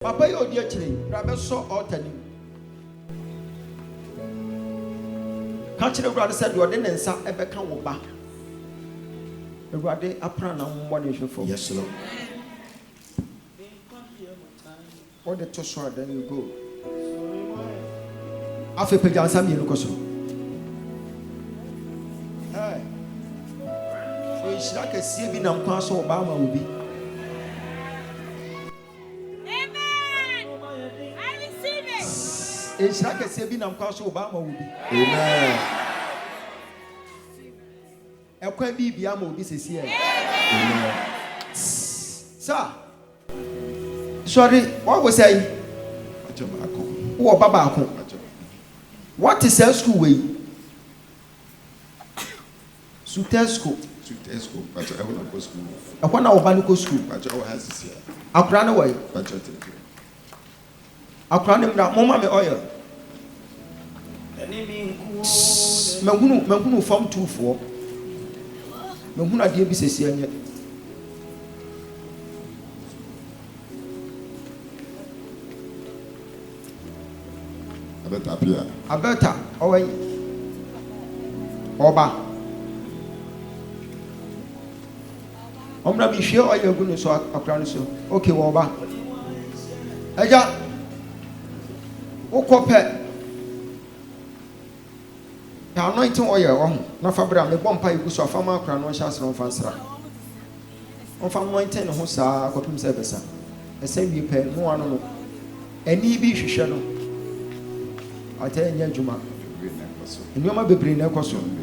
Papa yo di achire, rabe so altani. Ka kire Awurade said you dey nsa ebeka wo ba. Awurade apra na mmɔ ne hwefo. Yes, Lord. All the to so then you go. Afi pagya nsa mi ko so. Hey. So ishira kɛseɛ bi nam kwa so ba ma obi. Ishira kɛseɛ bi nam kwa so ba ma obi. Amen. Ekwa bi bia ma obi sesi e. Amen. Sir. Sorry, what was I? Who Baba? What is a school way? Sutesco. Sutesco, but I want to go school. I want to Banico school. But I has this here. I'll run away. But I'll run him down. Mama, me oil. Magunu from 2-4. Maguna dear business here. Abeta, away. Oba. Omra be sure or you're going to so a crown so. Okay, Oba. Aja. Okope. The anointing oil on. No fabra, me bompa you so a farmer crown one chance on Fansra. On farm 19 who's a copim service. A same you pay no one. Any be shadow. I tell you, Juma. And you might be bringing a costume.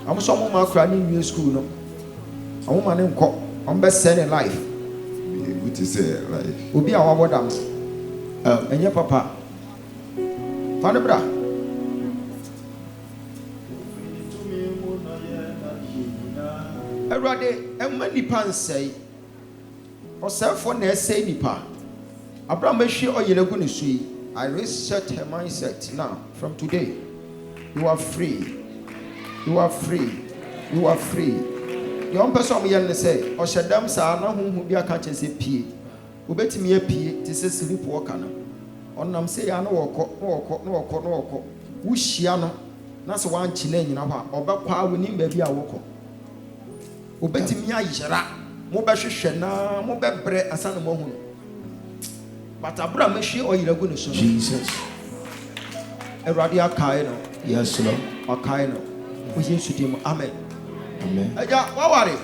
I'm some more crying new school. No, a woman in court. I'm best selling life. What is it, life? Will be our madam. And your papa. Father, bra. Everybody, and many pants say, or self for ne say nipa. Abraham I reset her mindset now. From today, you are free. You are free. You are free. The one person me say, "O shadam sa na hu bi aka che se pie. Obetimi apie ti se sleep walker no. Onam say ya no woko. Wo hia no na se wan chi na nyina ho a obekwa wo nim ba bi a woko. Obetimi ayira. Mo be hwehwe na mo be bre asana mo hu no. But Abraham she or you going to show Jesus. A radia kaino. Yes, Lord. Or kaino. We used to him. Amen. Amen. What worry?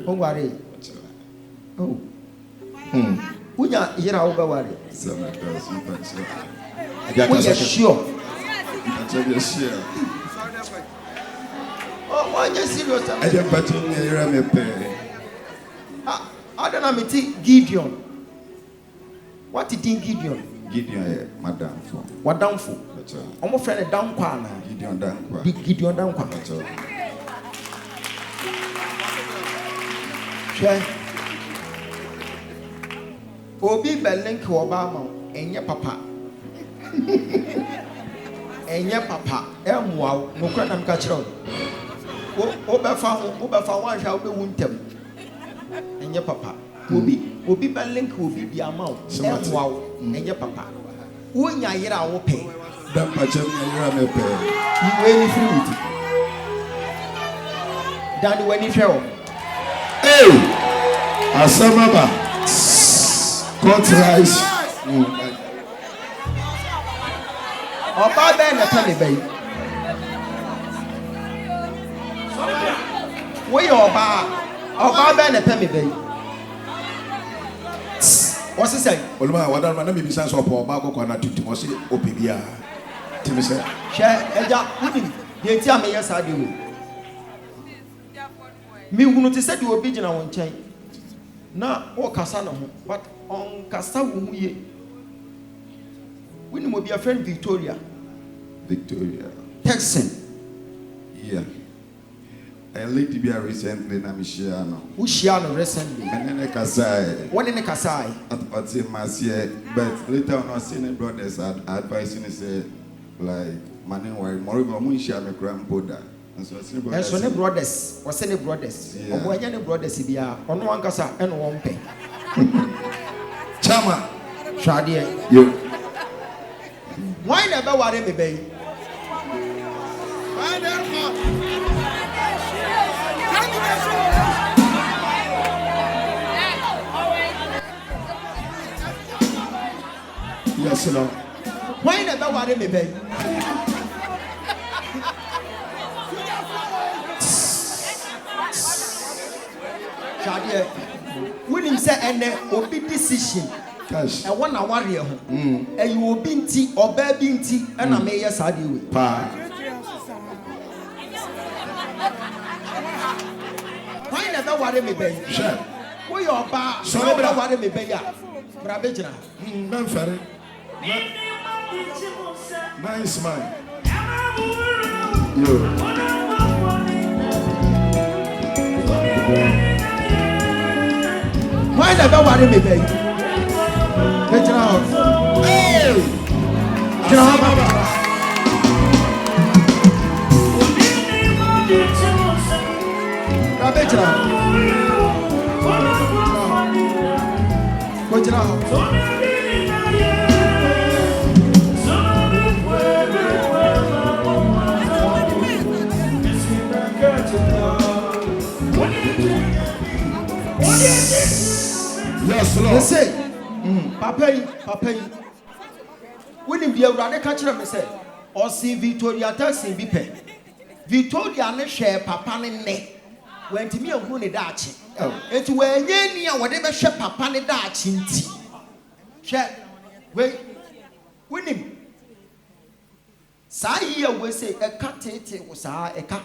Don't worry. Oh. Who ya hear over worry? We are sure. Oh, why you serious? I don't I don't know me Gideon. What did Gideon? Gideon, madam. What down for? I'm a friend down corner. Gideon down. Gideon down corner. Share. Obi Belink Obama, and your papa. And your papa, wow, no cranam catch on. Oberfound one shall be wounded. And your papa. Obi Belink will be the amount. Wow, and your papa. When ya hear our pay. Don't patch him, you pay. You any fruit. Dan when you show. Hey! Asamaba. Cut rice. Oba Ben a penny bay. We Oba Ben a penny bay. What's he say? Oluma, what am I be sense of Bago Kwana to Timothy Opibia? Timothy. Share Eja, they tell me yes, I do. Me who not said you were pigeon on chain. Now, or Cassano, but on Cassawu ye. When will be a friend Victoria. Texan. Yeah. I lived to be a recently, Namishiano. Ushiano recently. And then I Kasai. One in a Kasai. At the Marcia, but later on, our senior brothers are advising, say, like, Manuel, Moriba Munshia, my grandmother. And so ne brothers, or send brothers, or when any brothers be on one cassa and one pay. Chama, Shadia, you. Why never worry me, baby? Yes, Lord. Why never worry me, baby? When him say and will be decision, and 1 hour here, and you will be tea or baby tea, and I may yes, I do. Why never worry me, baby? Sure. We are bar, so never worry me, baby. Bravejana, Mantle. Nice man. You. Why never worry me, baby? Get out. Hey! Get out. Bravejana. Get out. Yes, Lord. They say, Papa, when him dear rather catch them, say, or see Victoria taxing be paid. Victoria ne share Papa ne went to me a goony dachi. It's where any whatever share Papa ne dachi. Share, wait, win him. Say, we say a cat was a cat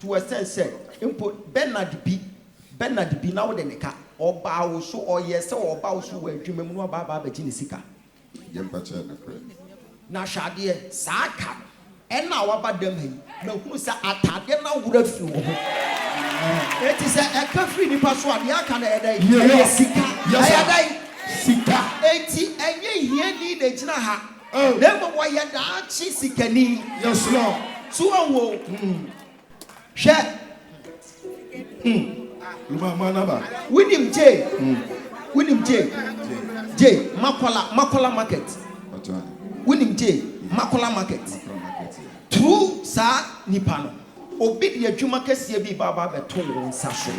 to a sense, say, input Bernard B. Now than a cat. Or bow so or yes or bow so where you remember Baba Jinisika. Now, Shadia, Saka, and now about them. No, who's a attack, and now would have flew. It is a country in Password, Yakana, Sika, Sika, 80, and ye need a Jinaha. Oh, never why you're not Chisikani. Yes, Lord. So, share. William J. Makola Market. William J. Makola Market. True, sir, Nipano. Obey your Jumakes Yabi Baba Beton Sasho.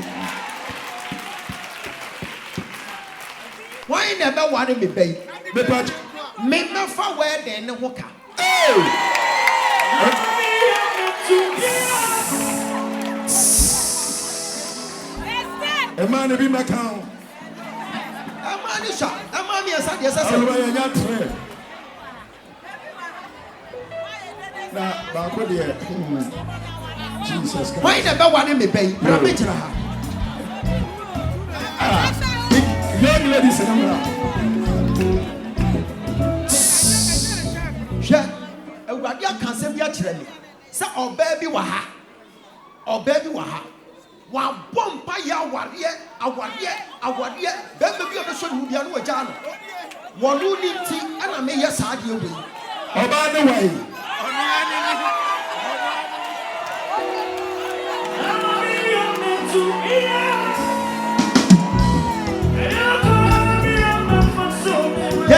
Why never worry me, babe? Make no far where then the walker. A man be my count. A man is shot. A man is a yes. Jesus. Why never want me pay? Young ladies in a radia can say we are children. Say, oh, baby, waha. Oh, baby, waha. Wa bompa ya warie awarie baby obi so hu bia no agya no wonu ni ti ana me yes ade we oba ne wai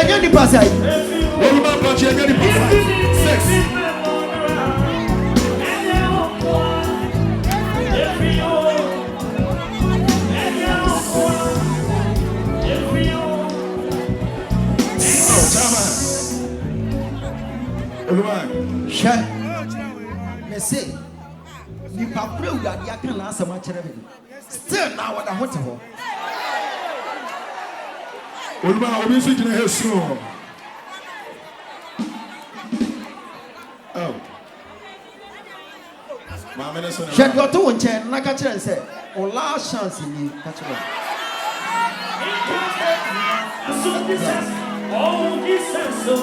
ya ni pasai wonu ma panche ya ni pasai 6 Share. Me say, ni papre urade aka na asama kire me. Still now what I want to ho. Oluma obi so gina hesu. Oh. Ma me so na. Share go to won che na ka kire say, o last chance ni ka kire. Oh, this is so.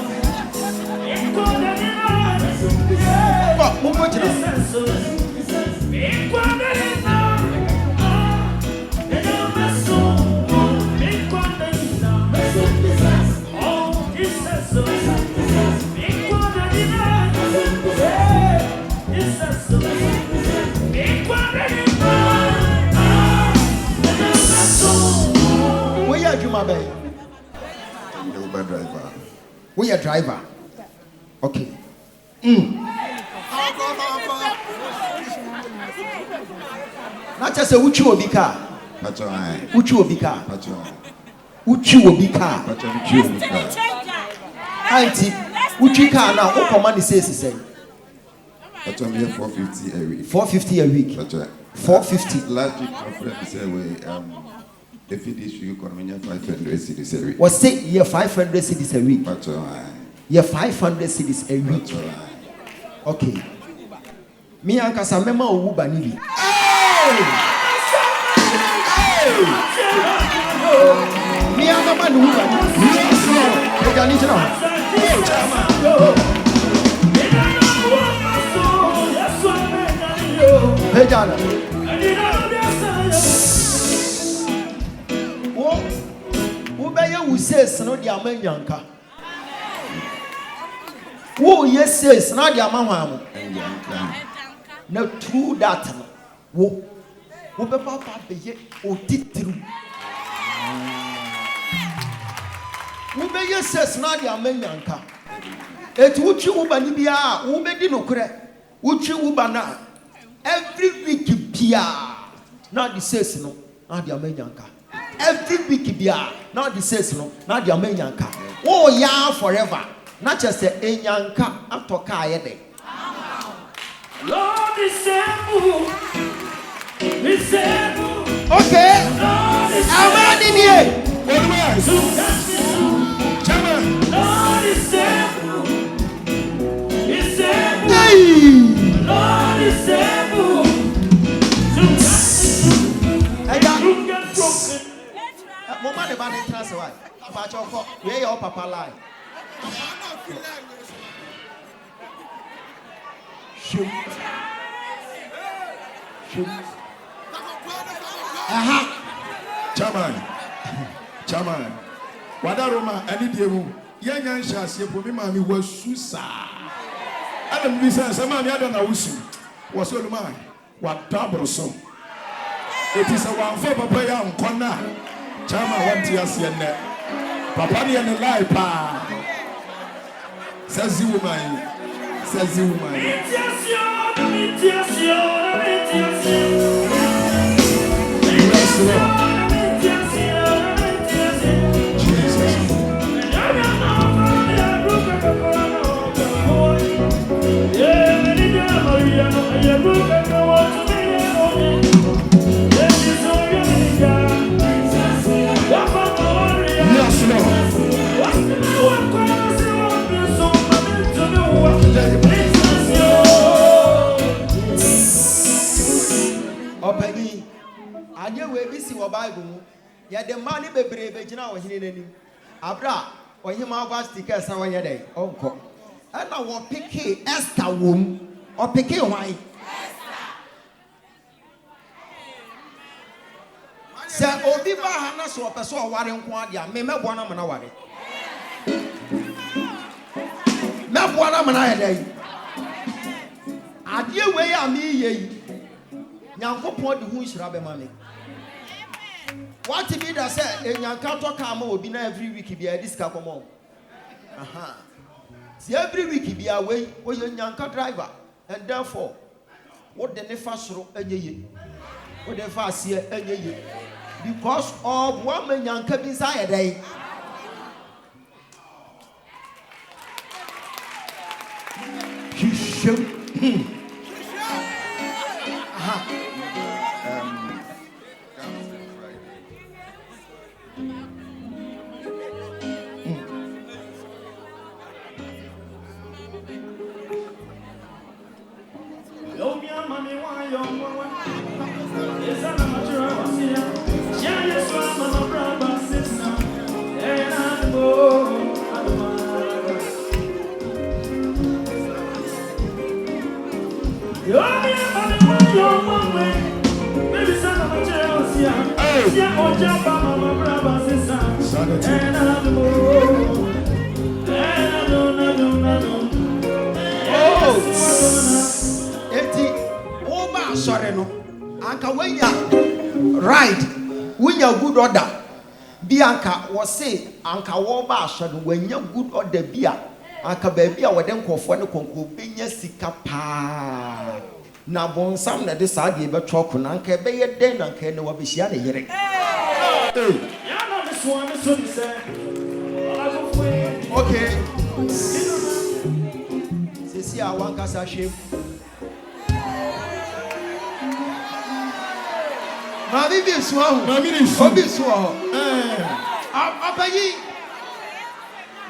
bay. Uber driver. We are driver. Okay. Not just a uchi obika. Uchi obika. Uchi obika. Auntie, uchi car now. What command says he say? That's only 450 a week. 450 a week. 450. Last week, my friend said, if it is you can 500 cities a week. Was say yeah 500 cities a week. That's all right. Yeah 500 cities a week. That's all right. Okay. Me and Casamema Uba Nibi. Me and the man Uba. Hey, Jana. Who says no, the Amanyanka? Who yes says not the Amaham? No, true that. Who papa be or titru? Who be yes says not the Amanyanka? Et would you Ubanibia, who made no credit? Would you Ubana? Every week, Pia, not the says no, not the Amanyanka. Every week, Pia, not the says no, not the Amanyanka. Oh, yeah, forever. Not just a Enyanka after Kayede. Lord is able. Okay. I'm in here. Lord is able. Hey. Lord is able. I got Mama the band transfer. About your call. Where your papa lie. Shoot. Chairman. Wadaroma, any day, young and Shas, Mami was Susa. Adam Visa, some man, I don't know, was all mine. What double so? It is a one for Papa Young Kona. Chairman, one tear, Papa and the life, pa. Says you, man. Says you, man. Yes, Lord. Opegi, anye we bi si wo Bible mu. Ya de mani bebrebe gina wo hene nanim. Abra, ohima agwa sticker sa wo ye dey. Onko. Ana wo peke Esther wom. O peke hwan? Se obi ba ha na so opeso o ware nko ade a me mebo na mana ware. Mebo na mana ye dey. Ade we ya mi ye. Nyankopon de hu nhira be ma me. What be that say enyanka to come obi na every week bia diska komo. Aha. See every week bia we nyanka driver and therefore what the nefa soro anyeye. What the fa ase anyeye. Because of one man nyanka bi inside dey. Aha. Sorry no. Anka when ya right, when you good order. Bianca was say Anka Woba Shadow when you good or the beer. Anka baby, I would then call for the conco benya sika pa. Na bon sam na this I gave a talk on Anka Bay den and can no be shady yet. Okay. See, I want us a shame. Mammy, this one, Mammy, this one. Up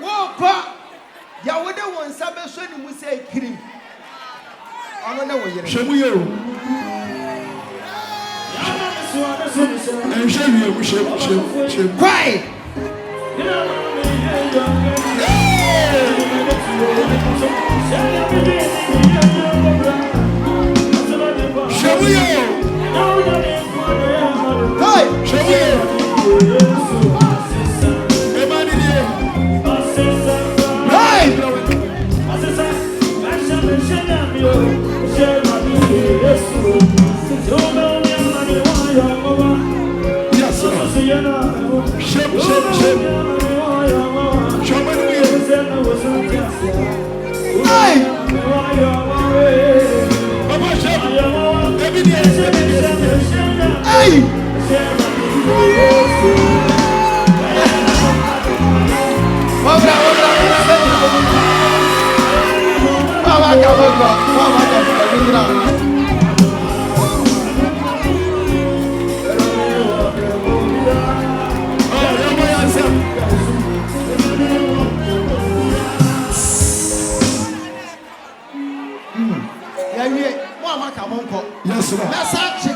walk up. Ya would have one Sabbath we say cream. I don't know what you're showing. Cry.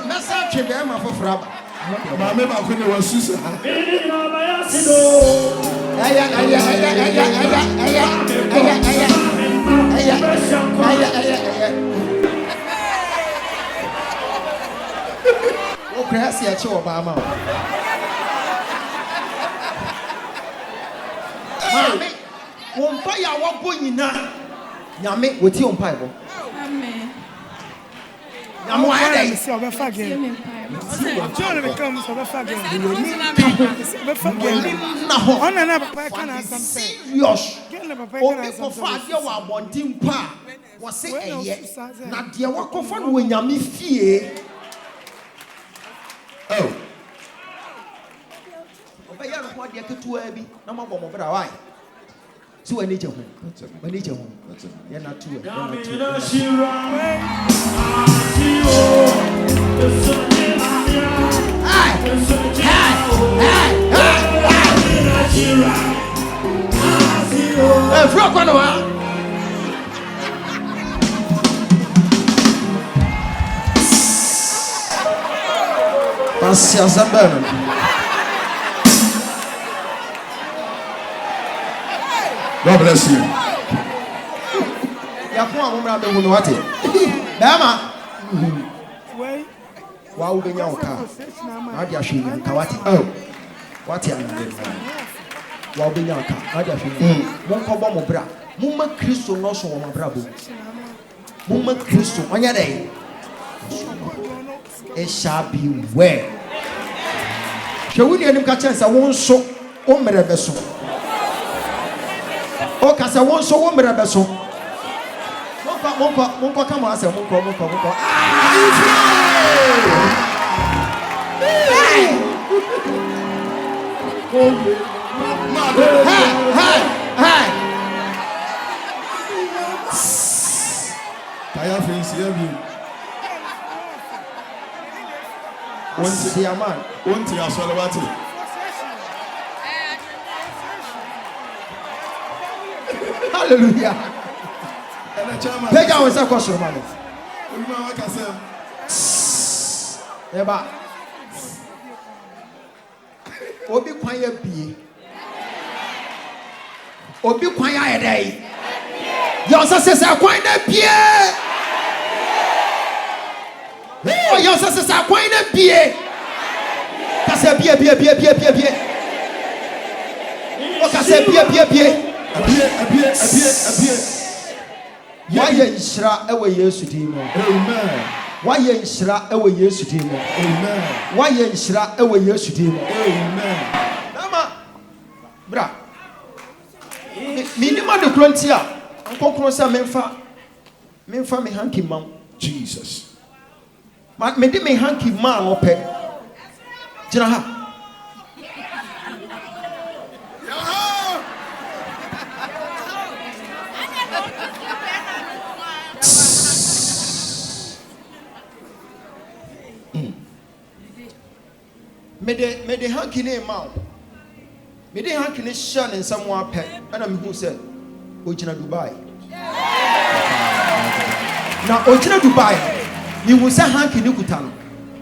Message them for Fraba. Mamma, I couldn't was Susan. Oh, crazy at your Obama. Mammy, won't buy our boy in now. Yammy with your Bible. I'm waiting. John becomes over again. On another person has something. Serious. Obi kofa ade wa abontin pa wo se eye na de wa kofa no nyame fie. Oh. Oba ya no de ketua bi na mabọ mo bra why. So we need you. We need you. You're not too. God bless you. Wow, be your car. Nadia Shin, Kawati. Oh, what ya? Wow, be your car. Nadia Shin. Won't come on, bra. Mumma Christo, no so on my bravo. Mumma Christo, on your day. It shall be well. Shall we get him catch us? I won't so on my vessel. Oh, cause I won't so on my vessel. Monko, come on, I said, Monko. Hi. Kaya fancy you. One to your solid. Hallelujah. Take out a question, man. Eba. Obi kwanya bi. Obi kwanya edai. Your successor kwanya bi. Oh, your successor kwanya bi. Kase bi. O kase bi. Why Yeshra ewe Yesu dimo? Amen. Why Yeshra ewe Yesu dimo? Amen. Why Yeshra ewe Yesu dimo? Amen. Bra. Minimum the frontier. Uncle say memfa me hanky man. Jesus. Me de me hanky man ope. Jina ha. Me de hanky ne ma. Me de hanky ne sha ne nsam wa pe. Ana me hu say Ojina Dubai. Na Ojina Dubai. You will say hanky ni kuta no.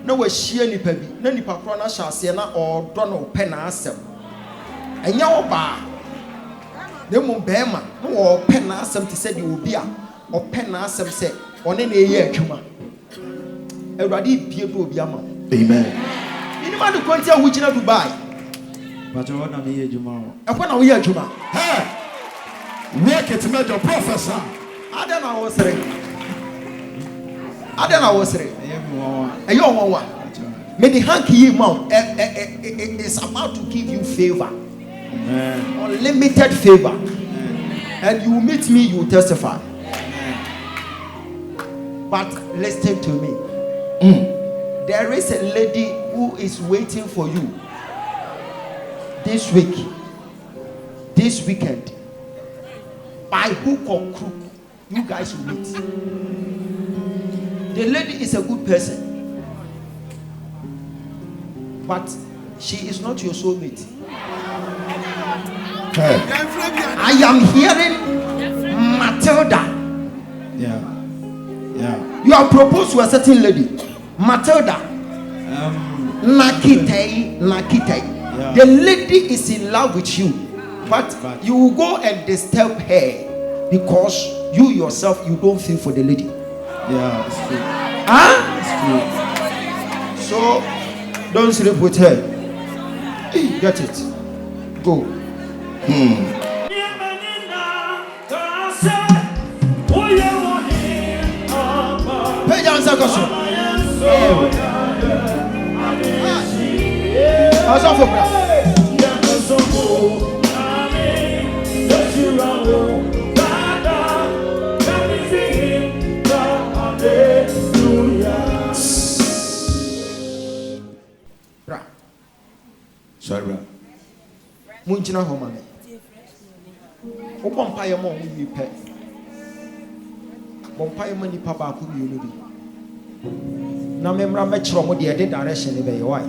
Na wa hia nipa bi. Na nipa kro na hya ase na odo no pe na asem. Enya wo ba. Na mu bema na wo pe na asem te say de obi a o pe na asem say one na eye adwuma. Ewurade bie do obi ama. Amen. Inima de kwantia wo Ojina Dubai. But you want to hear Juma. E kwa na wo ye adwuma. Hey. Work it major professor. Adana wo sere. Adana wo sere. Eyo wonwa. Me the hanky you mount is about to give you favor. Amen. Unlimited favor. And you meet me, you testify. But listen to me. There is a lady who is waiting for you this week, this weekend. By hook or crook, you guys will meet. The lady is a good person, but she is not your soulmate. Hey. I am hearing Matilda. Yeah. You have proposed to a certain lady, Matilda. Nakitei. Yeah. The lady is in love with you, but you will go and disturb her because you yourself you don't feel for the lady. Yeah, it's true. Huh? It's So true. don't sleep with her. Get it. Go. Pay down question. How's that for bra? Sorry, bro. Munchina ho mame. Obo mpa ye mo ho yi pe. Bo mpa ye mani pa ba ko bi no bi. Na memra me kiro mo de direction ne be ye why.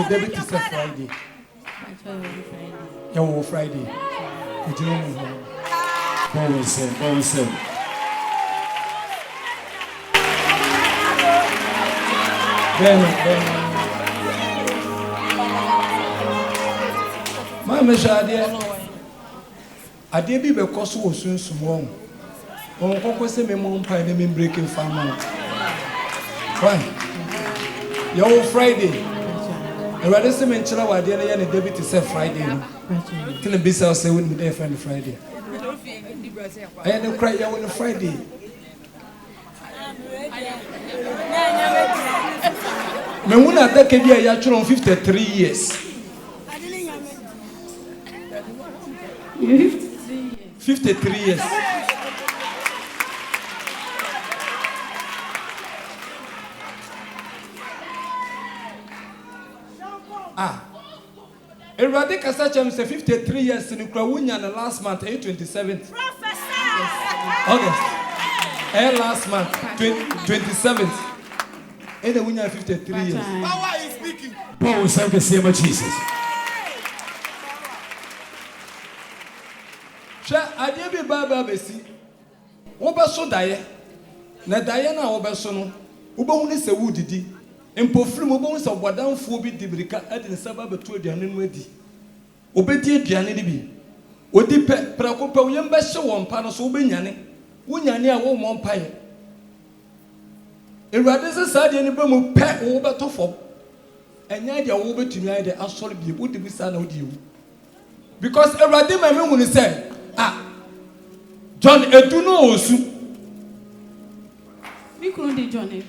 Debit is Friday. Yeah, Friday. What we say? Ben. Mama Shadia. Ade bi be koso wo sunsun won. Won kokko se me mo mpa na me breaking farm. Fine. Yo Friday. And rather say men chila wa de na ye debit is Friday no. Can be say we need dey friend Friday. I had cry ya on Friday. Me wona da ke bia ya churo 53 years. 53 years. Everybody can say 53 years in Ukraine and last month, 27th. August. Last month, 27th. And the winner 53 years. Power is speaking. Paul will say the same of Jesus. free baba besi. Obeso daye. Na daye na obeso no. Obehu ne se wudidi. Empofiri mo obehu se obodanfo bi dibirika ade ne saba beto aduane no adi. Obedi aduane ne bi. Odi pe prakopa wo yembe hye wo mpa no so obenyane. Wunyane a wo mo mpa ye. Ewurade se saade ne ba mu pe wo beto fom. Enya dia wo betumi aye de asori bi wo de bi sa na wo di wu. Because Ewurade ma me hu ne say John edu no osu. Mi kunu de John e.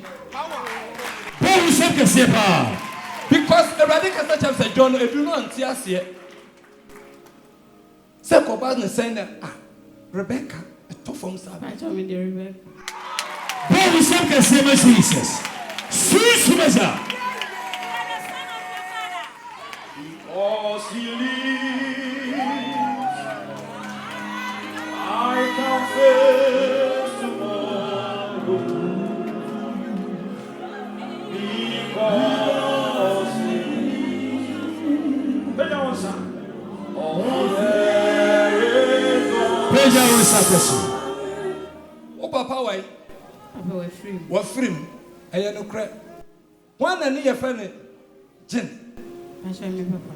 Paul said que c'est pas. Because Ewurade ka say John edu no anti ase. Say ko ba ne say na Rebecca eto fom sa. I told me the Rebecca. Paul said que c'est Jesus. Sus mesa. Because he lives, I can face tomorrow. Because he lives, oh, Papa, why? Papa, we're free. We're free. I am no crap. One and your friend, Jen. I show me Papa.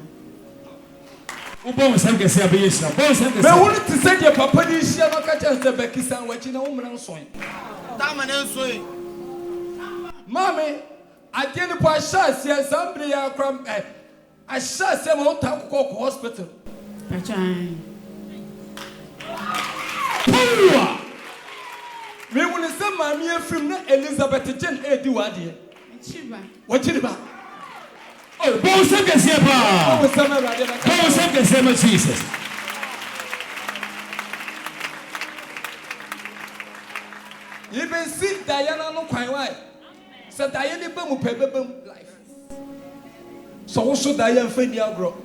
Bon said que c'est abiyesa. Bon said que Mais on te sait que papa dit ici à ma cachette de Bekistan, watching a woman on soin. Mammy, I didn't put a shot, yes, somebody are cram. I shot some old Taco hospital. I try. Me when it's some mammy from Elizabeth Jen, do what dear. What did about? Oh, bon said que c'est pas. Bon said que c'est Jesus. Even see Diana no quite why. So Diana bum life. So also Diana Fendi agro.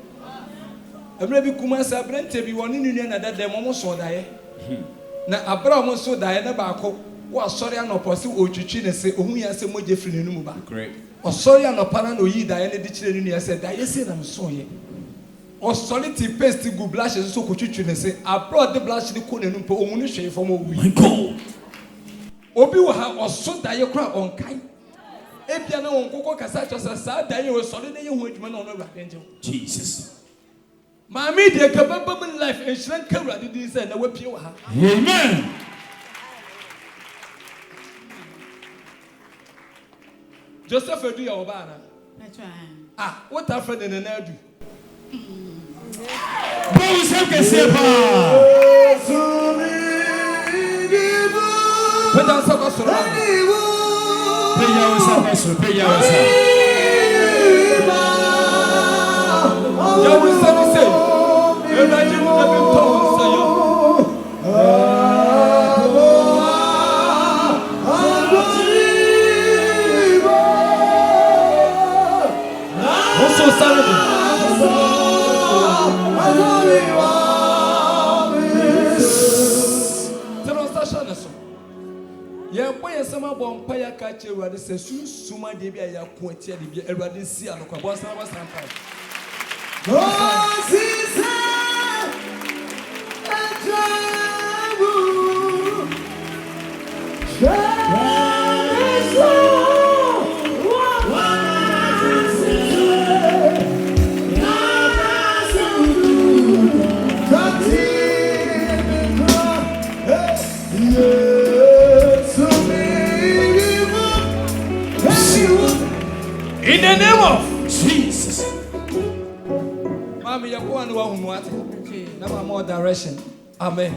A maybe Kumasa Brent be one in Union that they almost saw die. Now Abraham so Diana Bako was sorry and opposite Ochuchin and say, oh, we are some more different in Numuba. Great. Or sorry and opponent or ye Diana Ditchin and said, I said I'm sorry. Or solidity paste to go blushes so could you say, I brought the blush in the corner and put only shave for more. My God. Obi will have or so die crowd on kind. A piano on Coco Cassach as a sad day or solid man on a angel. Jesus. Mammy, dear Kababam life and shrink Kara did this and a whip you have. Amen. Joseph, do your banner. I try. What a friend in an air do. Bon said que c'est pas. Put down some of Sama bon paya catch Erade says, Suma de be a quantity of the Erade see and Kwabasa was sometimes. In the name of Jesus. Mommy, you're going to want what? Now more direction. Amen.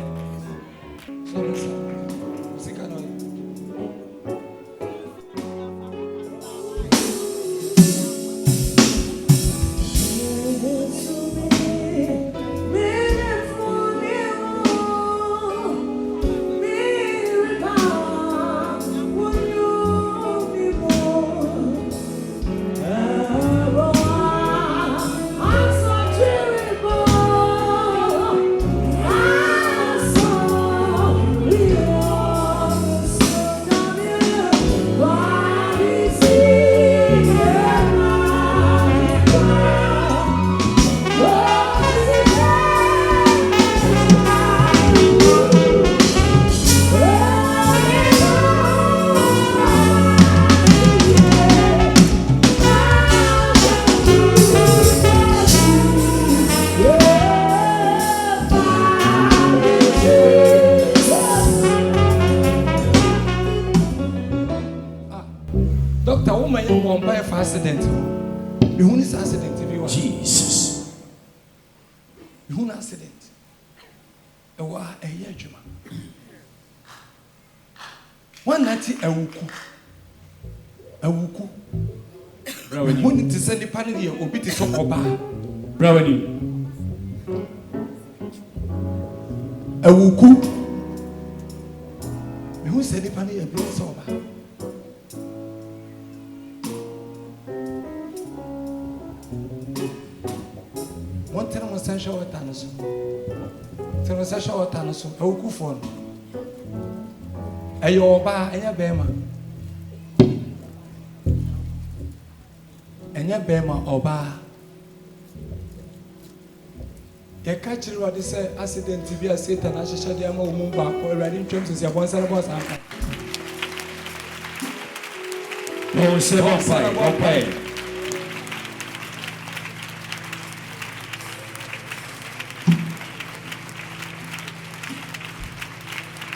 Yeah. who is accident if you want. Jesus. Who accident? A year juma. One night a wuku. Who need to send the panel or beat it on Oba? Brownie. A wuku. Who said the panel and beat it over? One time was essential at Tanaso. There was essential at Tanaso. A wuku phone. A yoba and a bema. Enya bema oba. Ye catch you what say accident to be a Satan as she am mumba or riding terms is your one son of us. Oh, seven five. Okay.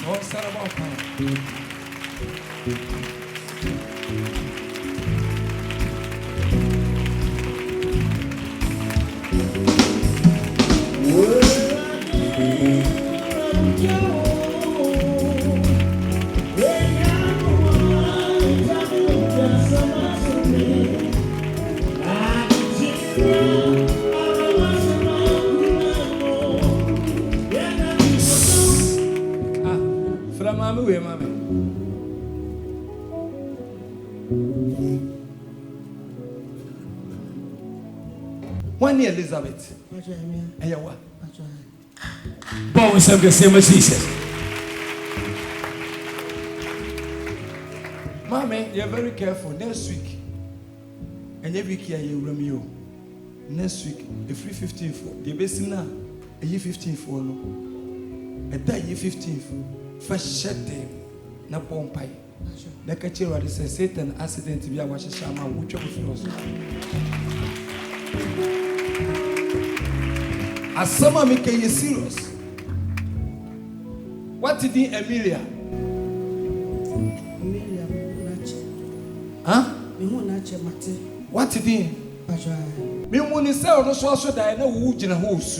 Oh, son of One year, Elizabeth. And you what? Bones of the same as Jesus. Mommy, you're very careful. Next week, and every week you will you. Next week, the free 15th, the best now, a year 15th for no. A day year 15th, first shut them, na pompy. The catcher what is a Satan accident to be a washer shama, which of us. As some make you serious. What did Emilia? Huh? What did he? Me when he said, "No, so that I know who in a house."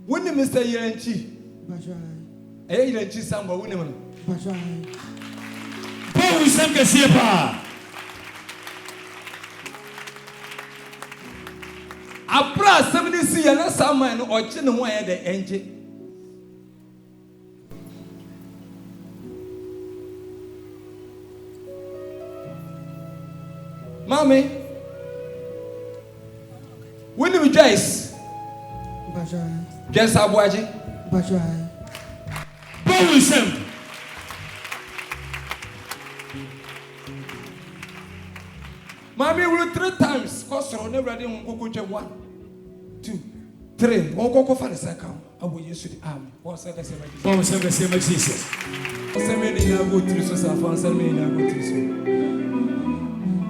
When the Mr. Yerenchi, Yerenchi Samba, when Bones of the same. Abra 70 and some man or chin wire the engine. Mommy, when you rejoice, just Abuaji, Bones. Mommy will 3 times. Cause on every day, 1, 2, 3. Won't go for the second. I will use the arm. What's the same? Bones of the same as Jesus. Send me in a good truth, so send me in a good truth.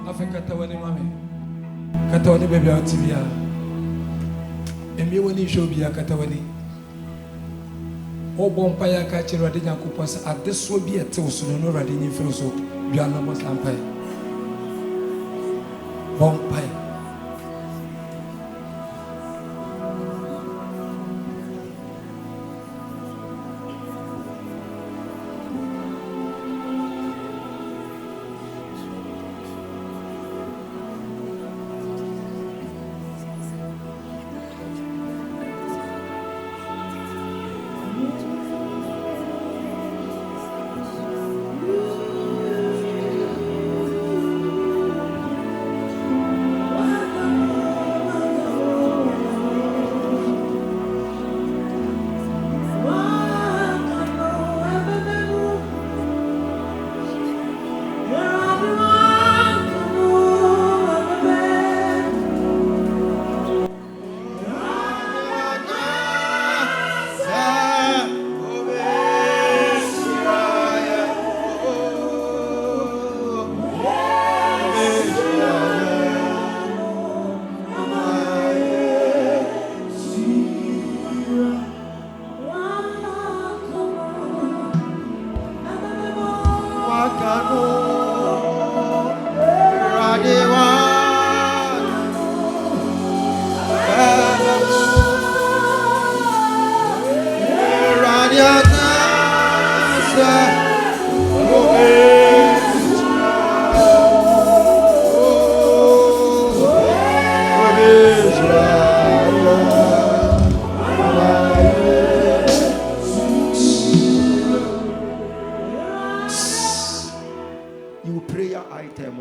Africa, Tawani, Mammy. Katawani, baby, out to be a. And me when you show me a Katawani. Oh, Bompire catcher, Radina Coopers at this will be a toast, no Radini Filso, Biana was Empire. Bompire.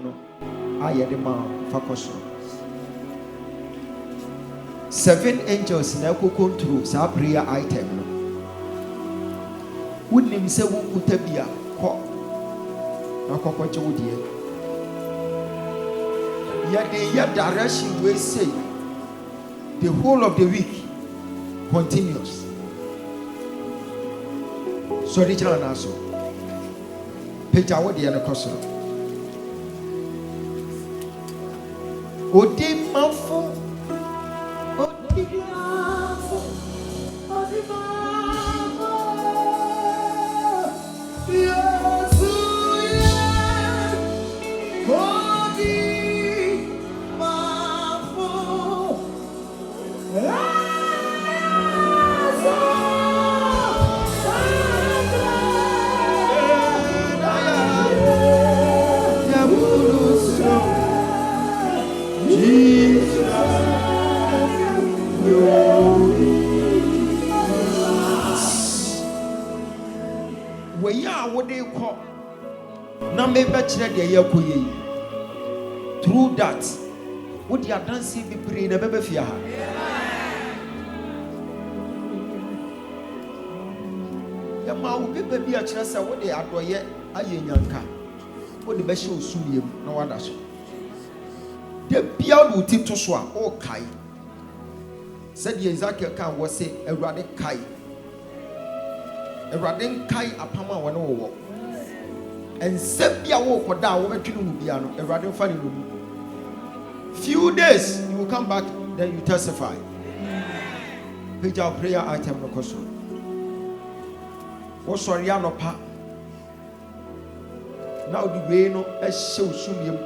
no ayɛ de ma fakɔso 7 angels na control sa prayer item no wonim sɛ wonkuta bia kɔ na kɔkɔgye wo deɛ yɛde direction we say the whole of the week continuous so the channel also page out the other person odi manfo through that would you dance be pray in a baby fear ya ma wo be baby a kire say wo de adoye ayenyanka wo de be hye osumiem na wada so de bia wo ti to so a o kai said the Ezekiel kan wo say awurade kai apama wo no wo and sebia wo koda wo betwene mu bia no awurade fa ne no few days you will come back then you testify page our prayer item no koso wo sori anopa na odi we no ehye osumiem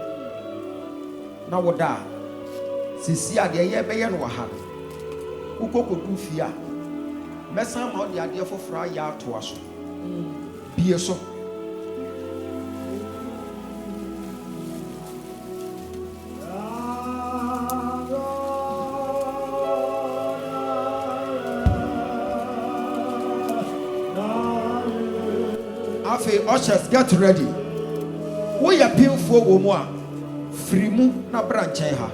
na wo da sisi ade ye be ye no ha wo kokodu fia mesa ma odi ade foforo ya ato aso bie so ushers get ready. We are paying for woman. Free mu na branch ha.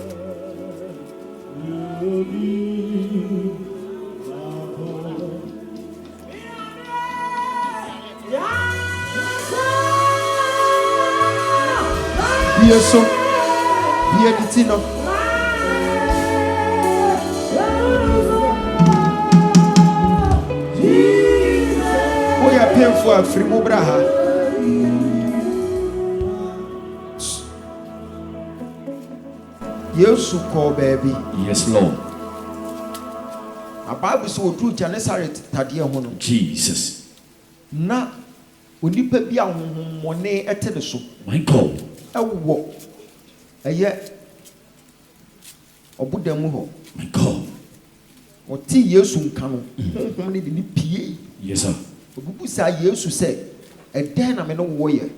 Yes, so here the tino. We are paying for a free mu braha. Yes, call baby. Yes, Lord. A Bible so true Intercessory tadia hono. Jesus. Na onipa bia honhomone etede so. My God. Ewo. Eye obudam ho. My God. Oti Yesu nka no. Honhom ne de ni pie. Yes, sir. Obubu sa Yesu say, "E den na me no wo ye."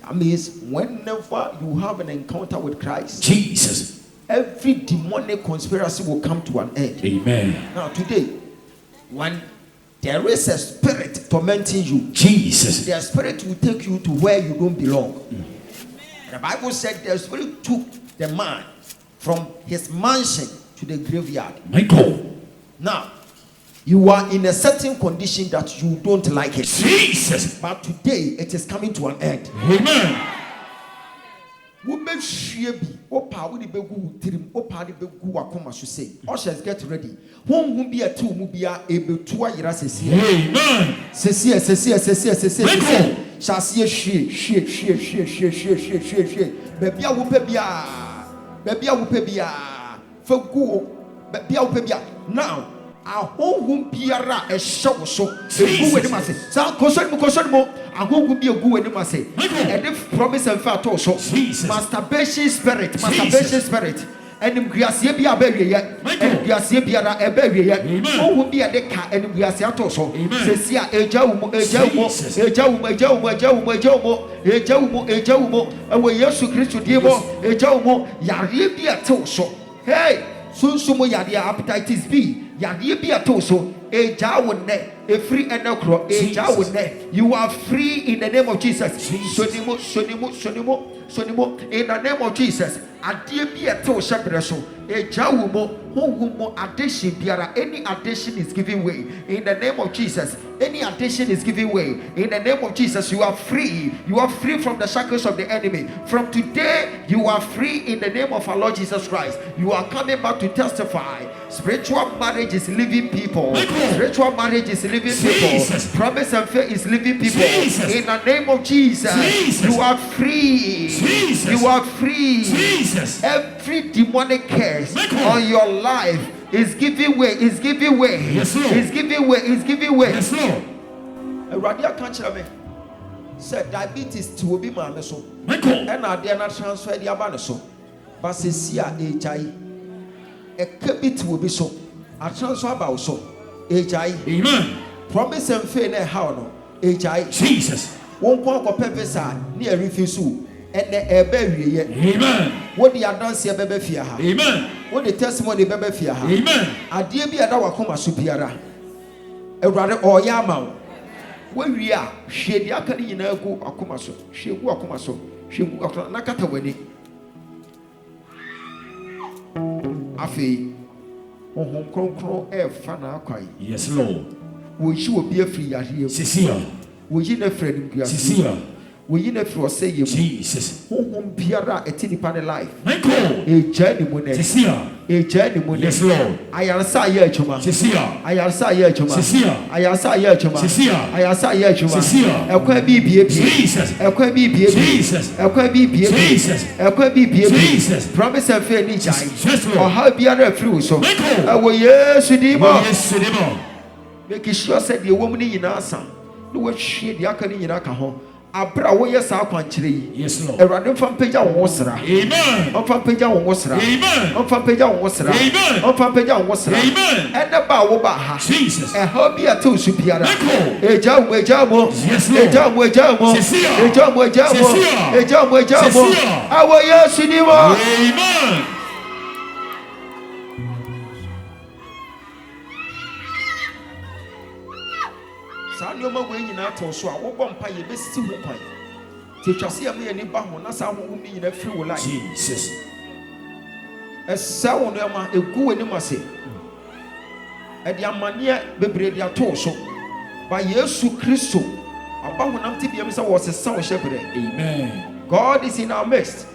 That means whenever you have an encounter with Christ, Jesus, every demonic conspiracy will come to an end. Amen. Now today, when there is a spirit tormenting you, Jesus, the spirit will take you to where you don't belong. The Bible said the spirit took the man from his mansion to the graveyard. My God. Now, you are in a certain condition that you don't like it. Jesus. But today, it is coming to an end. Amen. Ushers, get ready. Whom be a two mubia able to ayra sesi. Amen. Sesi. Shall see a she. Baby, I will pay bia. For go, baby, I will pay bia. Now, a home biara a show so. Go with him, I say. So, caution mo. A home will be a good with him, I say. And if promise and fat also. Masturbation spirit. And the Gracia be a baby yet. And Gracia be a baby yet. Who will be a deca and Gracia also. Cecia, a jaumo, and we used to Christ to Divo, a jaumo, Yaribia toso. Hey, soon sumo yadia appetite is be. Yadia be a toso. Eja wone, a free enokro, Eja wone. You are free in the name of Jesus. Sonimo, in the name of Jesus. Adie bi eto shebre so. Eja wumo, humo addition biara. Any addition is giving way in the name of Jesus. Any addition is giving way in the name of Jesus. You are free. You are free from the shackles of the enemy. From today, you are free in the name of our Lord Jesus Christ. You are coming back to testify. Spiritual marriage is living people. Spiritual marriage is living people. Promise and faith is living people. In the name of Jesus, you are free. You are free. Every demonic curse on your life is giving way. Is giving way. Is giving way. Is giving way. Yes, Lord. Radia can't tell me. Said diabetes to be man so. And I dare not transfer the abana so. But see HI. A cabit will be so. I transfer about so. HI. Amen. Promise and faith how no. HI. Jesus. Won't walk up pepper near refuse. And the baby. Amen. What the advance here baby fear. Amen. What the testimony baby fear. Amen. I dear be a dawakoma superior. A rather Ogyaba. When we are, she the akari in a go akumaso. She go akumaso. She go nakata weni. Afi. On home air fana kwai. Yes, Lord. We should be a free here. Cecilia. We in a friend. Cecilia. We in a free say you. Jesus. Home biara a tiny pan life. Michael. A journey money. Cecilia. A journey money. Yes, Lord. I answer ye chuma. Cecilia. I answer ye chuma. Cecilia. I answer ye chuma. Cecilia. I answer ye chuma. Cecilia. A quite be Jesus. A quite be Jesus. A quite be Jesus. A quite be Jesus. Promise and faith each eye. Yes, Lord. Or how be a fruit so. Michael. I will yes to them. Yes, Lord. Make sure said the woman in answer. No one shade the akani in akaho. Abra wo yes akwanchire. Yes, Lord. Erade fam pagya wo sra. Amen. On fam pagya wo sra. Amen. On fam pagya wo sra. Amen. On fam pagya wo sra. Amen. And ba wo ba ha. Jesus. E ha bi ato su biara. Michael. Eja mo. Yes, Lord. Eja mo. Cecilia. Eja mo. Cecilia. Eja mo. Cecilia. Awo yesu ni mo. Amen. Sanyo ma we nyina to so a wo bɔ mpa ye besi wo kwan. Te twase am ye ni ba ho na sa ho ni nyina free wo life. Jesus. Esa wo no ma egu wani mase. E di amane bebre di ato so. Ba Yesu Kristo aba ho nam te bia me se wo sesa wo hyebre. Amen. God is in our midst.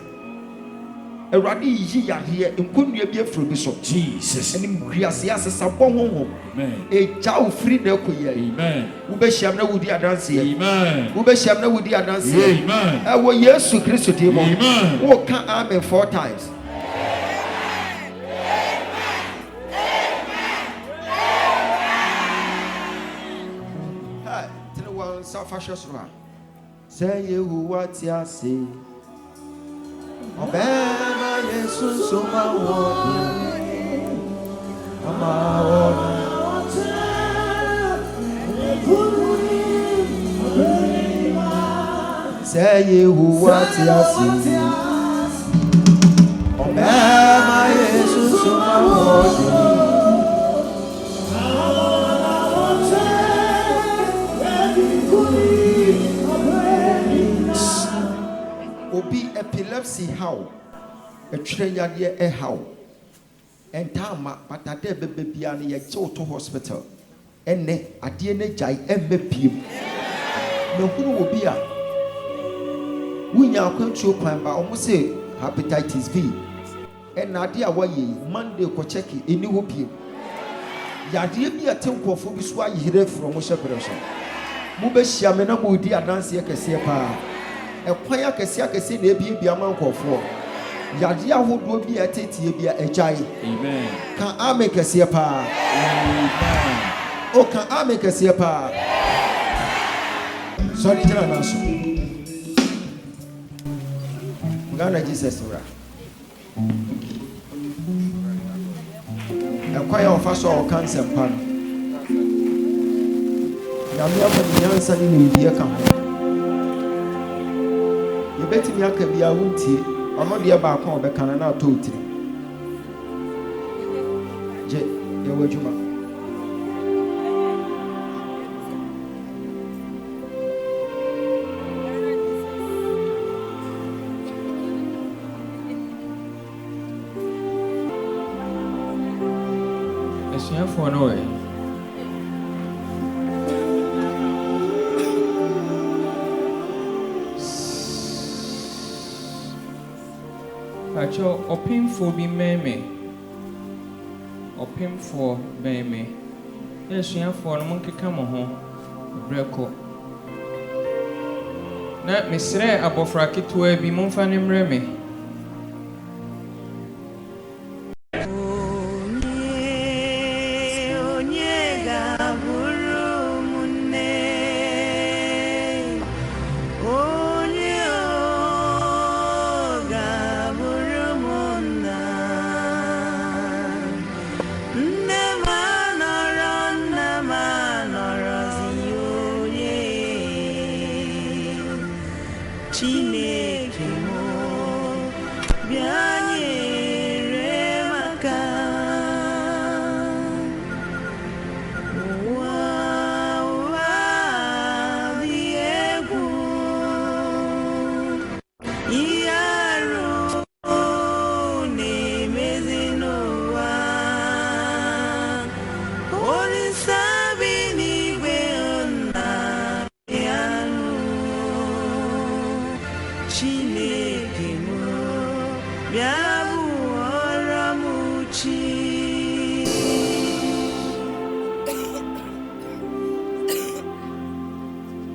Erade yi yare nkonnua bi afro bi so. Jesus. Enim kriase asesa bɔ honhom. Amen. Eja wo free na ekoyi. Amen. Wo be hyiam na wudi adanse. Amen. Wo be hyiam na wudi adanse. Amen. E wo Yesu Kristo ti mo. Amen. Wo ka amen 4 times. Hey, tell one self-assurance. Say you what you say. Obema Yesu soma woni. Ama say you what you say. Obema Yesu soma woni. Obi epilepsy how a train yade how and tama but that de baby an ye to hospital ene adie ne jai embepiem na hunu obi a wunya akwantuo kwan ba omo say hepatitis B and ade a waye Monday ko check eni ho piem yade bi atenkofo bi so ayire from mo shebre so mo be hia me na mo di adanse kese pa ekwan akese na ebie amankofo yade ahodo bi atetie bi agyae. Amen. Ka amen kese pa. Amen. O ka amen kese pa. Sorry jana na so. Gana Jesus ora. Ekwan ya ofa so o cancer pa. Ya me abon nyansa ni nimdie ka ho. Yebetimi aka bia wuntie ono de ba akon obekana na to utiri je ye wajuma for no way. Pacho opim for be meme. Opim for meme. Yes, you for no monkey come home. Breako. Na misre abofra ketewa bi momfa ne mreme.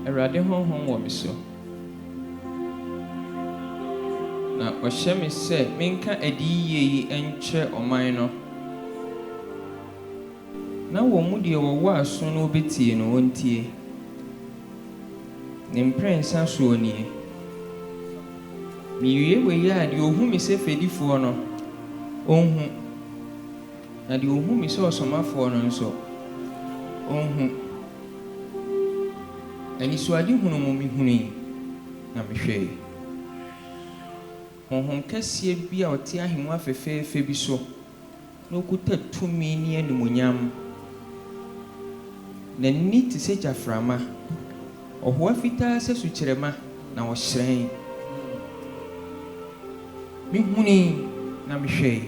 Erade honhom wo me so. Na ohye me se menka adiye yi enche oman no. Na wo mu de wo aso no betie no wontie. Ne mprensa so onie. Miwie we ya de ohu me se fedifo no. Onhu. Na de ohu me se osomafo no nso. Onhu. Ani suade hunu mu mi huni na mehwe. Honhom kase bi a ote ahemwa fefefe bi so. Na okuta tumi ni animonyam. Na ni ti se jaframa. Oho afita se sukyerema na wohyerɛn. Mi huni na mehwe.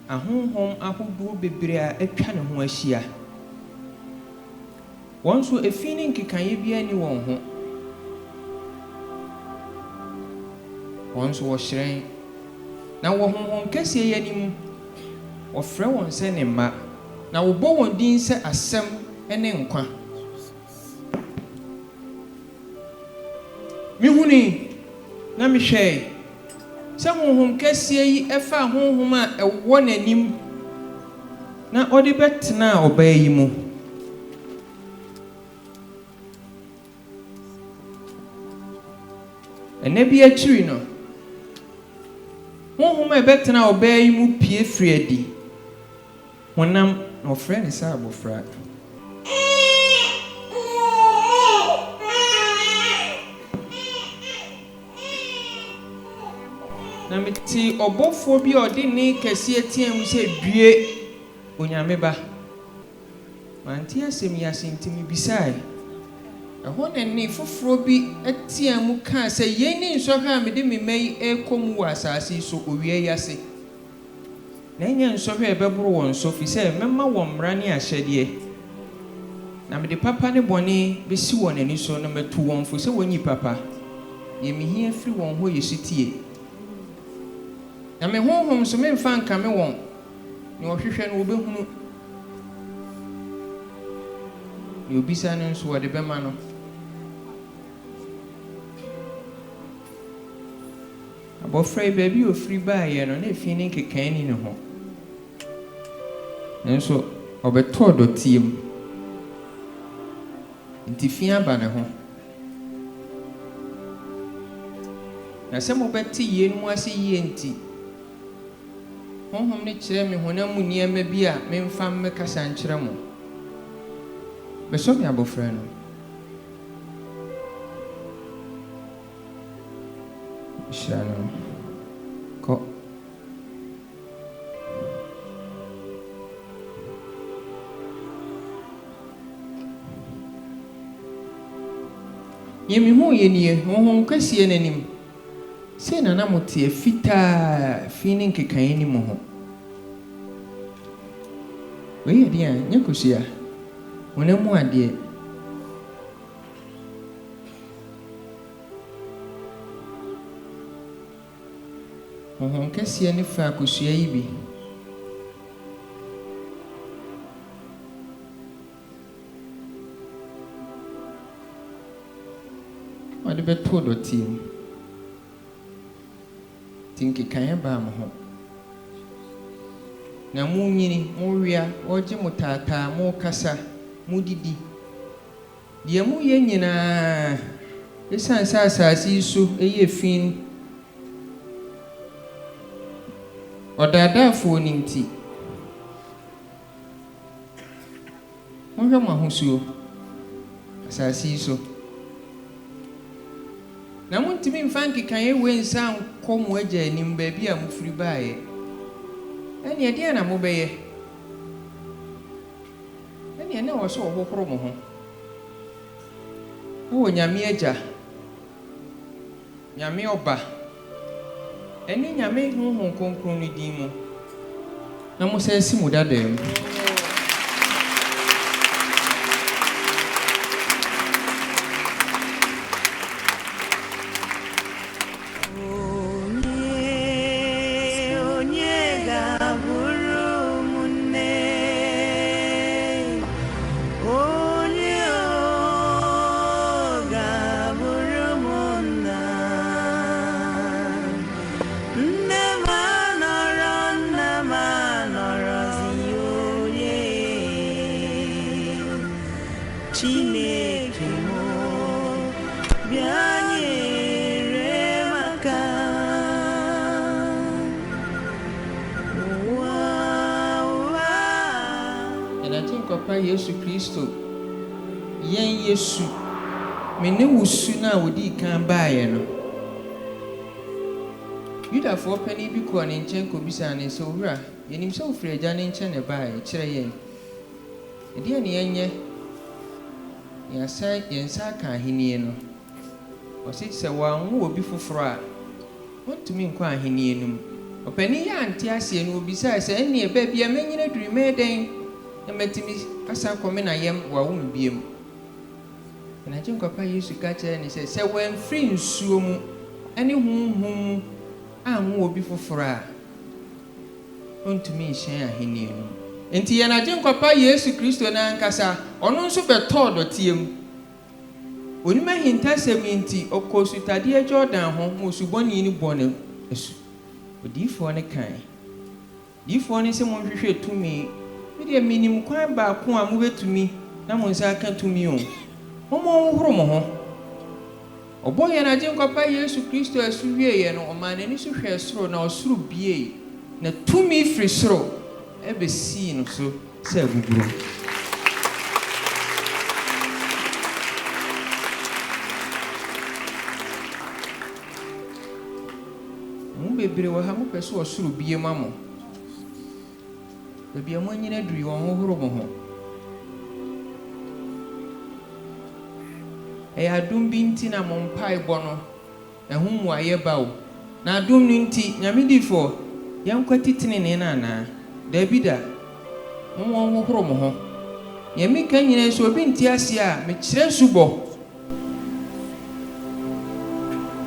Ahonhom ahodo bebre a atwa ne ho ahyia. Once a feeling can be anyone home. Once was shrine. Now, one can see any or friend one sending ma. Now, we both one didn't say a sem and then qua. Mihuni, Namishay. Someone whom can see a far home a one and him. Now, all the better now obey you. And nebi achiri no. Won homa ebetena obey mu pie friedi. Honam no friend is abofra. Na meti obofo bi odi ni kese atien mu se due onyame ba. Manti asem yasintimi bisai. Ehon eni foforo bi atia mu ka se yeni nsohwe a mede memai ekomu wa asase so owie yase. Na nya nsohwe ebeboro won so fi se memma won mra ne ahyede. Na mede papa ne bone besi won ani so na metu won fo se wonyi papa. Ye mehia firi won ho yesutie. Na me honhom so memfa nka me won. Ne ohwehwe no obehunu. Ne obisa no nso wode bema no. Abofra baby ofri ba ye no na fi ni kekan ni ne ho. Nso obeto dotiem. Nti fi aba ne ho. Na se mo beti ye nu ase ye nti. Honhom ne kire me honam mu niema bi a memfa mmekasa nkire mo. Beso mi abofra no. Shalom. Ko. Yemi hu ye nie, honhom kwase nanim. Se na na mote afita finin kekan ni mo ho. We dear, Yakusia. When I'm one dear. Kesi ani fa kusua yi bi. Ade beto do team. Tinki kan ba mo ho. Na mu nyini, mu wia, oje mutata, mu kasa, mu didi. Die mu ye nyina esan sa asasi so eye fin. Odadafo ninti. Monhwe mahusuo. Asasi so. Na muntimi mfanki kan ye wensan komo agya anim ba bia mufiri baaye. Ene ade na mo beye. Ene na wo so ohohoro mo ho. Wo nyame agya. Nyame oba. Ene nyame honhom konkron ni din mu. Na mo se si mo dadam. Papa Yesu Kristo yen Yesu mene wusu na wodi kan baaye no Yuda fo pani bi ko ne nchen ko bisa ne so wura yenim so ofri agya ne nchen ne baaye kire yen ede ne yenye ya sai yensa ka ahenie no o se wa nwo obi foforo a wontumi nko ahenie num opani ya ante ase no obisa se ene ba bia menyina duri meden emetimi asa kome na yem wa wo mbiem na je nkapa Yesu ka kire ni se wen free nsuo mu ene hunhum anwo obi foforo a ontumi nhyen ahenie no enti ye na je nkapa Yesu Kristo na nkasa ono nso beto dotiem onima hintasem enti okosutade Jordan ho musuboni ni bone esu odifo ne kan difo ne se mo hwehwe tumi Mide minim kwan ba ko a mo betumi na mo nsa aka tumi o. Mo horo mo ho. Oboye na je nkɔpa Yesu Kristo asu wie ye no o ma na ni so hwɛ soro na osoro bie na tumi firi soro ebe si no so se aguguro. Mo bebre wo ha mo pese osoro bie mamo. Baby amanyina duri won hohoro mo ho adum bi nti na mo mpai bo no ehum waye bawo na adum ni nti nyame difo yankwatitini ne na na Davida mo hohoro mo ho nyame kan nyina so obi nti ase a me kire subo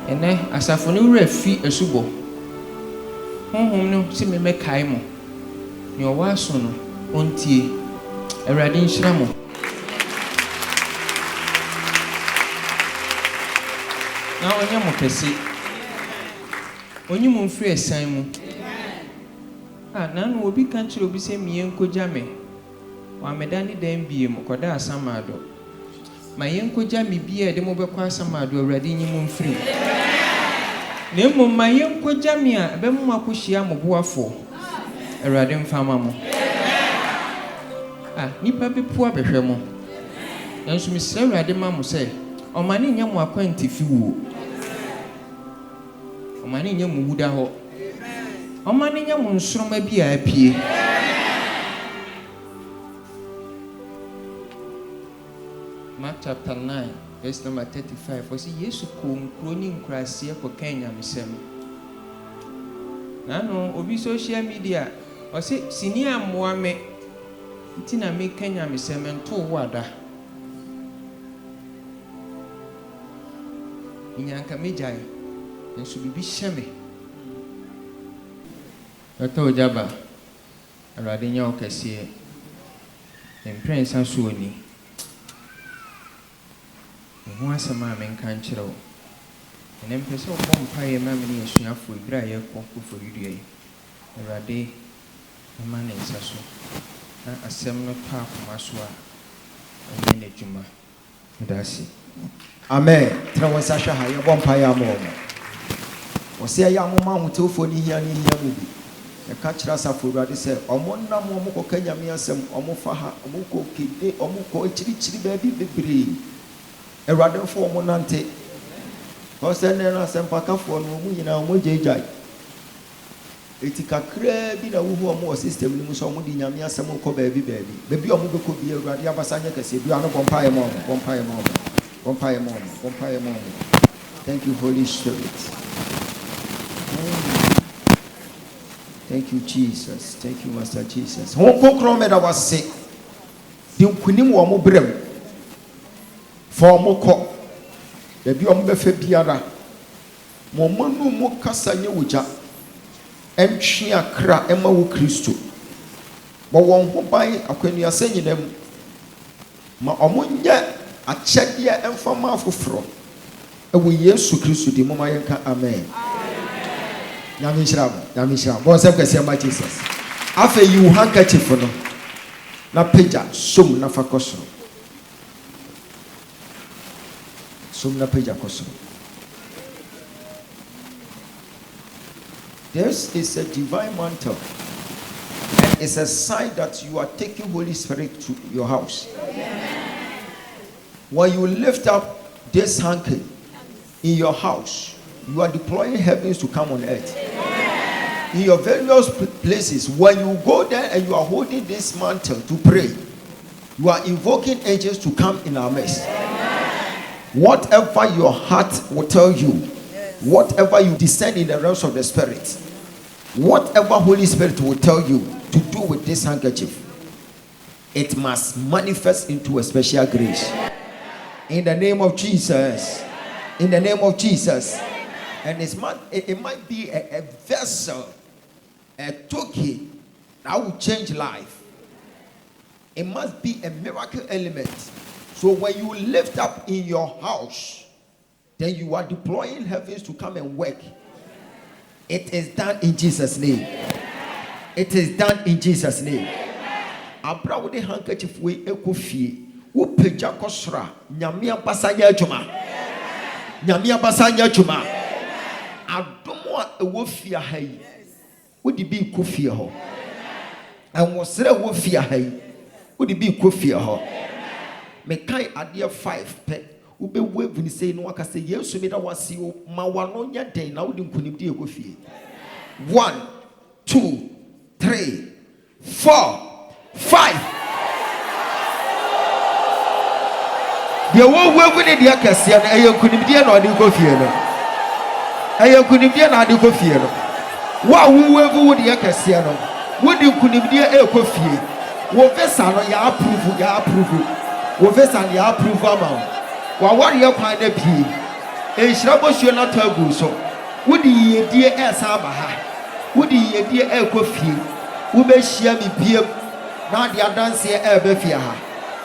ene asafo ne wura fi asubo honhom no se me mekai mo ni owaso no ontie Awurade nhyira mo na onye mo kese onye mo mfiri esan mu na no obi kan kire obi se miye nkogya me wa medani dan bie mo koda asamado ma ye nkogya me bie de mo bekọ asamado Awurade nyi mo mfiri na mo ma ye nkogya me a be mo akohia mo boafo Awurade mfama mo nipa bepu abehwe mo nanso misra Awurade ma mo se o ma ne nya mo akwantifi wo o ma ne nya mo wuda ho o ma ne nya mo nsoroma bi a apie Mark chapter 9 verse number 35 for see Yesu ko nkro ni nkrase ko kanya misem na no obi social media o se sini amoa me Tina me Kenya me semento wada. Inyanka me jai. And should be shame. Dr. Ogyaba, Radinya Okasi, and Prince and Suoni. Once a man can chill. And then Peso Bompire Mammy and Snuff will dry a coffee for you. Rade, a man in Sasso. A seminar park from Maswa. And then a Juma. That's it. Amen. Trawasasha haya Bompire Mom. Was say a young man who told for here and here will be. The catcher as a food ready said, Omona Momoko Kenya Miasem, Omofaha, Omoko Kide, Omoko, Chili baby, baby. A rather for Monante. Because then there are some pack for Mumina Mojay. Etika crab in a woo more system in Musomudi Yamia Samoko baby. Baby Omuko could be a Radia Basanya Cassi, you are not Bompire Mom, Bompire Mom, Bompire Mom, Bompire Mom. Thank you, Holy Spirit. Thank you, Jesus. Thank you, Master Jesus. Who proclaimed I was sick? The Kunim Wamo Brem for Moko. The Biombefe Biara Momanu Mokasanya Uja and Shia Kra Emma Christo. But one who buy a when you are saying them Ma Omunya a check ya and for Mafufro. And we yes to Christo, the Momayanka. Amen. Yamishram. Bon se kwese ma Jesus. Afa you handkerchief no. Na pagya som na fakoso. Som na pagya koso. This is a divine mantle. And it's a sign that you are taking Holy Spirit to your house. When you lift up this handkerchief in your house, you are deploying heavens to come on earth. In your various places, when you go there and you are holding this mantle to pray, you are invoking angels to come in our midst. Whatever your heart will tell you, whatever you discern in the realms of the Spirit, whatever Holy Spirit will tell you to do with this handkerchief, it must manifest into a special grace. In the name of Jesus. In the name of Jesus. And it might be a vessel, a token that will change life. It must be a miracle element. So when you lift up in your house, then you are deploying heavens to come and work. It is done in Jesus' name. It is done in Jesus' name. Abra wo de handkerchief we ekofie. Wo peja kosra, nyamia basanya adwuma. Nyamia basanya adwuma. Adomo a ewo fia ha yi. Wo di bi kofie ho. Enwosere wo fia ha yi. Wo di bi kofie ho. Me kai ade 5 pe. Wo be wave ni say no aka say Yesu me da wase o ma wano nya den na wo di nkunimdi ekofie. 1 2 3 4 5. The one wave ni dia kase na eye nkunimdi na odi ekofie no. Eye nkunimdi na odi ekofie no. Wa wo wave wo dia kase no. Wo di nkunimdi ekofie. Wo vesa no ya approve. Wo vesa ya approve ama. Wa warrior kwan na pie. Ehira bosuo na tagu so. Wo di yedie esa aba ha. Wo di yedie ekofie. Wo be hia mi biem. Na dia dance e be fie ha.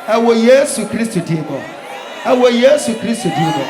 Ewo Yesu Kristo dimo. Ewo Yesu Kristo dimo.